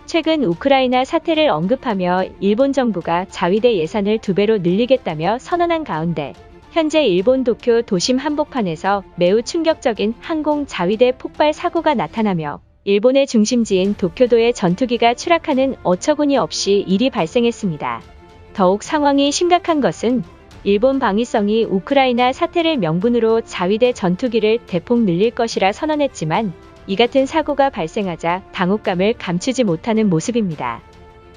최근 우크라이나 사태를 언급하며 일본 정부가 자위대 예산을 2배로 늘리겠다며 선언한 가운데 현재 일본 도쿄 도심 한복판에서 매우 충격적인 항공 자위대 폭발 사고가 나타나며 일본의 중심지인 도쿄도의 전투기가 추락하는 어처구니 없이 일이 발생했습니다. 더욱 상황이 심각한 것은 일본 방위성이 우크라이나 사태를 명분으로 자위대 전투기를 대폭 늘릴 것이라 선언했지만 이 같은 사고가 발생하자 당혹감을 감추지 못하는 모습입니다.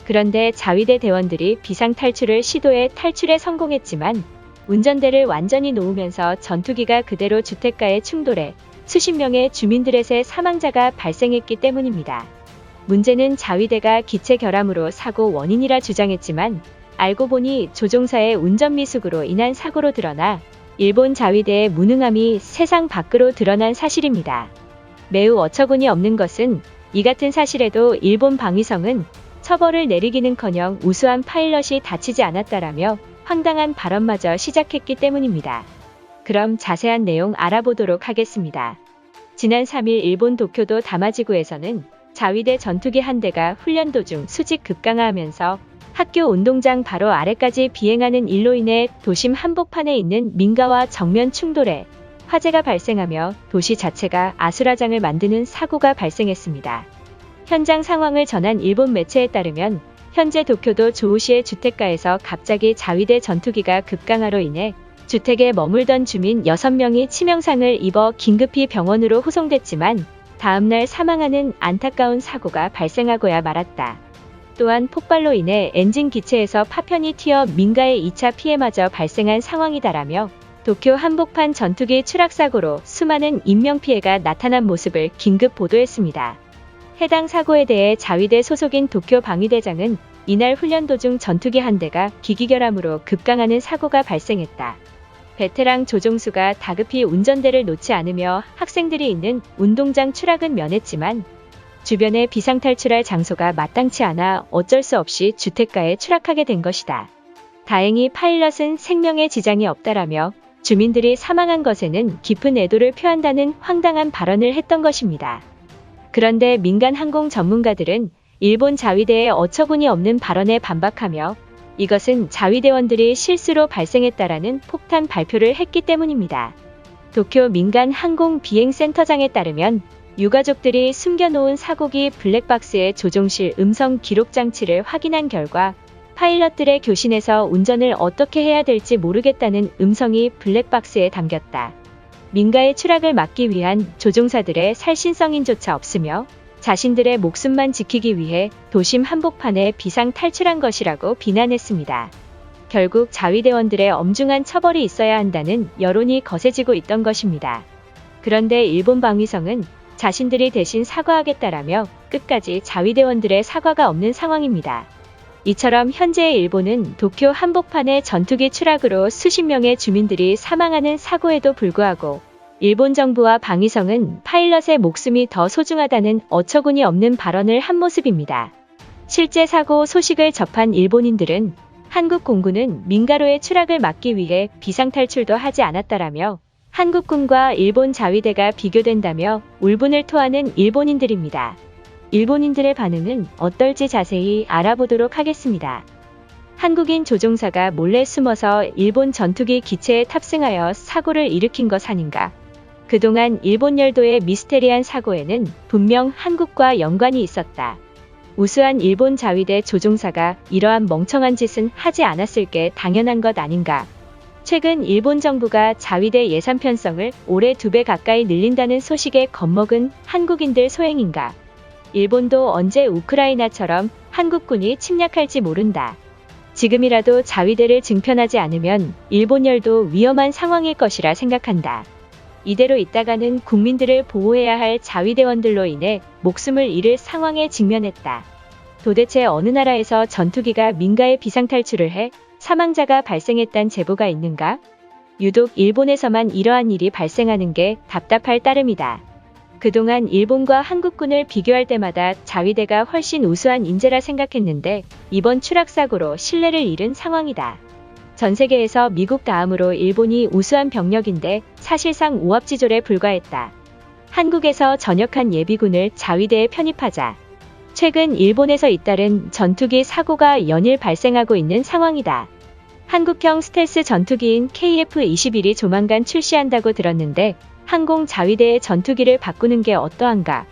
그런데 자위대 대원들이 비상탈출을 시도해 탈출에 성공했지만 운전대를 완전히 놓으면서 전투기가 그대로 주택가에 충돌해 수십 명의 주민들의 사망자가 발생했기 때문입니다. 문제는 자위대가 기체 결함으로 사고 원인이라 주장했지만 알고 보니 조종사의 운전 미숙으로 인한 사고로 드러나 일본 자위대의 무능함이 세상 밖으로 드러난 사실입니다. 매우 어처구니 없는 것은 이 같은 사실에도 일본 방위성은 처벌을 내리기는커녕 우수한 파일럿이 다치지 않았다라며 황당한 발언마저 시작했기 때문입니다. 그럼 자세한 내용 알아보도록 하겠습니다. 지난 3일 일본 도쿄도 다마지구에서는 자위대 전투기 한 대가 훈련 도중 수직 급강하하면서 학교 운동장 바로 아래까지 비행하는 일로 인해 도심 한복판에 있는 민가와 정면 충돌해 화재가 발생하며 도시 자체가 아수라장을 만드는 사고가 발생했습니다. 현장 상황을 전한 일본 매체에 따르면 현재 도쿄도 조우시의 주택가에서 갑자기 자위대 전투기가 급강하로 인해 주택에 머물던 주민 6명이 치명상을 입어 긴급히 병원으로 후송됐지만 다음날 사망하는 안타까운 사고가 발생하고야 말았다. 또한 폭발로 인해 엔진 기체에서 파편이 튀어 민가의 2차 피해마저 발생한 상황이다라며 도쿄 한복판 전투기 추락사고로 수많은 인명피해가 나타난 모습을 긴급 보도했습니다. 해당 사고에 대해 자위대 소속인 도쿄 방위대장은 이날 훈련 도중 전투기 한 대가 기기결함으로 급강하는 사고가 발생했다. 베테랑 조종수가 다급히 운전대를 놓지 않으며 학생들이 있는 운동장 추락은 면했지만 주변에 비상탈출할 장소가 마땅치 않아 어쩔 수 없이 주택가에 추락하게 된 것이다. 다행히 파일럿은 생명에 지장이 없다라며 주민들이 사망한 것에는 깊은 애도를 표한다는 황당한 발언을 했던 것입니다. 그런데 민간 항공 전문가들은 일본 자위대의 어처구니 없는 발언에 반박하며 이것은 자위대원들이 실수로 발생했다라는 폭탄 발표를 했기 때문입니다. 도쿄 민간 항공 비행센터장에 따르면 유가족들이 숨겨놓은 사고기 블랙박스의 조종실 음성 기록 장치를 확인한 결과 파일럿들의 교신에서 운전을 어떻게 해야 될지 모르겠다는 음성이 블랙박스에 담겼다. 민가의 추락을 막기 위한 조종사들의 살신성인조차 없으며 자신들의 목숨만 지키기 위해 도심 한복판에 비상 탈출한 것이라고 비난했습니다. 결국 자위대원들의 엄중한 처벌이 있어야 한다는 여론이 거세지고 있던 것입니다. 그런데 일본 방위성은 자신들이 대신 사과하겠다라며 끝까지 자위대원들의 사과가 없는 상황입니다. 이처럼 현재 일본은 도쿄 한복판의 전투기 추락으로 수십 명의 주민들이 사망하는 사고에도 불구하고 일본 정부와 방위성은 파일럿의 목숨이 더 소중하다는 어처구니 없는 발언을 한 모습입니다. 실제 사고 소식을 접한 일본인들은 한국 공군은 민가로의 추락을 막기 위해 비상탈출도 하지 않았다라며 한국군과 일본 자위대가 비교된다며 울분을 토하는 일본인들입니다. 일본인들의 반응은 어떨지 자세히 알아보도록 하겠습니다. 한국인 조종사가 몰래 숨어서 일본 전투기 기체에 탑승하여 사고를 일으킨 것 아닌가? 그동안 일본 열도의 미스테리한 사고에는 분명 한국과 연관이 있었다. 우수한 일본 자위대 조종사가 이러한 멍청한 짓은 하지 않았을 게 당연한 것 아닌가? 최근 일본 정부가 자위대 예산 편성을 올해 2배 가까이 늘린다는 소식에 겁먹은 한국인들 소행인가? 일본도 언제 우크라이나처럼 한국군이 침략할지 모른다. 지금이라도 자위대를 증편하지 않으면 일본 열도 위험한 상황일 것이라 생각한다. 이대로 있다가는 국민들을 보호해야 할 자위대원들로 인해 목숨을 잃을 상황에 직면했다. 도대체 어느 나라에서 전투기가 민가에 비상탈출을 해 사망자가 발생했단 제보가 있는가? 유독 일본에서만 이러한 일이 발생하는 게 답답할 따름이다. 그동안 일본과 한국군을 비교할 때마다 자위대가 훨씬 우수한 인재라 생각했는데 이번 추락사고로 신뢰를 잃은 상황이다. 전 세계에서 미국 다음으로 일본이 우수한 병력인데 사실상 오합지졸에 불과했다. 한국에서 전역한 예비군을 자위대에 편입하자. 최근 일본에서 잇따른 전투기 사고가 연일 발생하고 있는 상황이다. 한국형 스텔스 전투기인 KF-21이 조만간 출시한다고 들었는데 항공 자위대의 전투기를 바꾸는 게 어떠한가?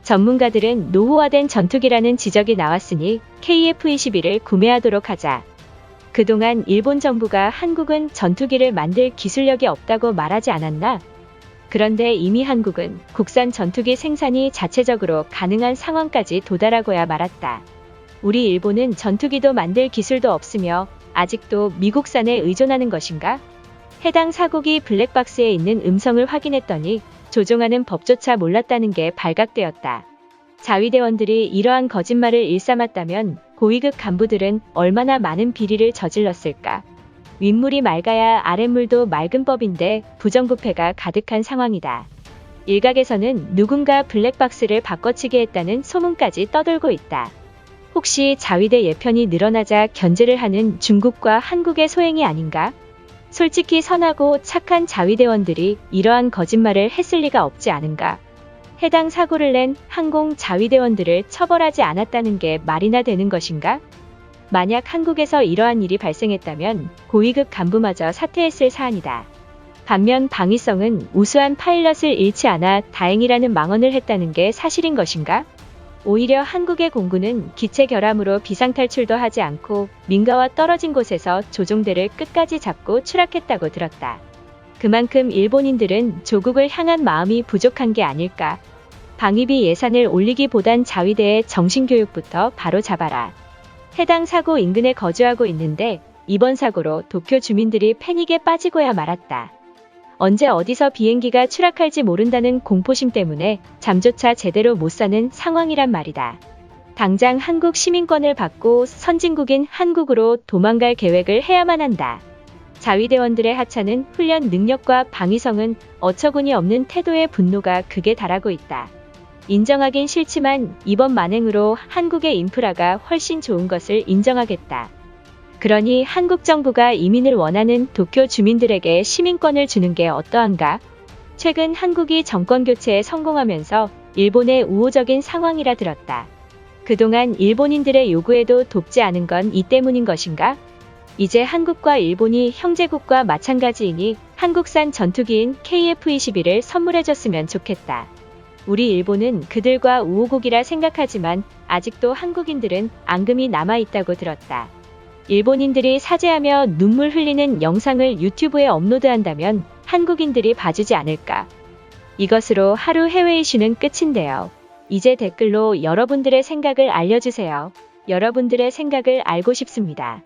전문가들은 노후화된 전투기라는 지적이 나왔으니 KF-21을 구매하도록 하자. 그동안 일본 정부가 한국은 전투기를 만들 기술력이 없다고 말하지 않았나? 그런데 이미 한국은 국산 전투기 생산이 자체적으로 가능한 상황까지 도달하고야 말았다. 우리 일본은 전투기도 만들 기술도 없으며 아직도 미국산에 의존하는 것인가? 해당 사고기 블랙박스에 있는 음성을 확인했더니 조종하는 법조차 몰랐다는 게 발각되었다. 자위대원들이 이러한 거짓말을 일삼았다면 고위급 간부들은 얼마나 많은 비리를 저질렀을까? 윗물이 맑아야 아랫물도 맑은 법인데 부정부패가 가득한 상황이다. 일각에서는 누군가 블랙박스를 바꿔치기 했다는 소문까지 떠돌고 있다. 혹시 자위대 예편이 늘어나자 견제를 하는 중국과 한국의 소행이 아닌가? 솔직히 선하고 착한 자위대원들이 이러한 거짓말을 했을 리가 없지 않은가? 해당 사고를 낸 항공 자위대원들을 처벌하지 않았다는 게 말이나 되는 것인가? 만약 한국에서 이러한 일이 발생했다면 고위급 간부마저 사퇴했을 사안이다. 반면 방위성은 우수한 파일럿을 잃지 않아 다행이라는 망언을 했다는 게 사실인 것인가? 오히려 한국의 공군은 기체 결함으로 비상탈출도 하지 않고 민가와 떨어진 곳에서 조종대를 끝까지 잡고 추락했다고 들었다. 그만큼 일본인들은 조국을 향한 마음이 부족한 게 아닐까? 방위비 예산을 올리기보단 자위대의 정신교육부터 바로 잡아라. 해당 사고 인근에 거주하고 있는데 이번 사고로 도쿄 주민들이 패닉에 빠지고야 말았다. 언제 어디서 비행기가 추락할지 모른다는 공포심 때문에 잠조차 제대로 못 사는 상황이란 말이다. 당장 한국 시민권을 받고 선진국인 한국으로 도망갈 계획을 해야만 한다. 자위대원들의 하찮은 훈련 능력과 방위성은 어처구니 없는 태도의 분노가 극에 달하고 있다. 인정하긴 싫지만 이번 만행으로 한국의 인프라가 훨씬 좋은 것을 인정하겠다. 그러니 한국 정부가 이민을 원하는 도쿄 주민들에게 시민권을 주는 게 어떠한가? 최근 한국이 정권 교체에 성공하면서 일본의 우호적인 상황이라 들었다. 그동안 일본인들의 요구에도 돕지 않은 건 이 때문인 것인가? 이제 한국과 일본이 형제국과 마찬가지이니 한국산 전투기인 KF-21을 선물해줬으면 좋겠다. 우리 일본은 그들과 우호국이라 생각하지만 아직도 한국인들은 앙금이 남아있다고 들었다. 일본인들이 사죄하며 눈물 흘리는 영상을 유튜브에 업로드한다면 한국인들이 봐주지 않을까? 이것으로 하루 해외 이슈는 끝인데요. 이제 댓글로 여러분들의 생각을 알려주세요. 여러분들의 생각을 알고 싶습니다.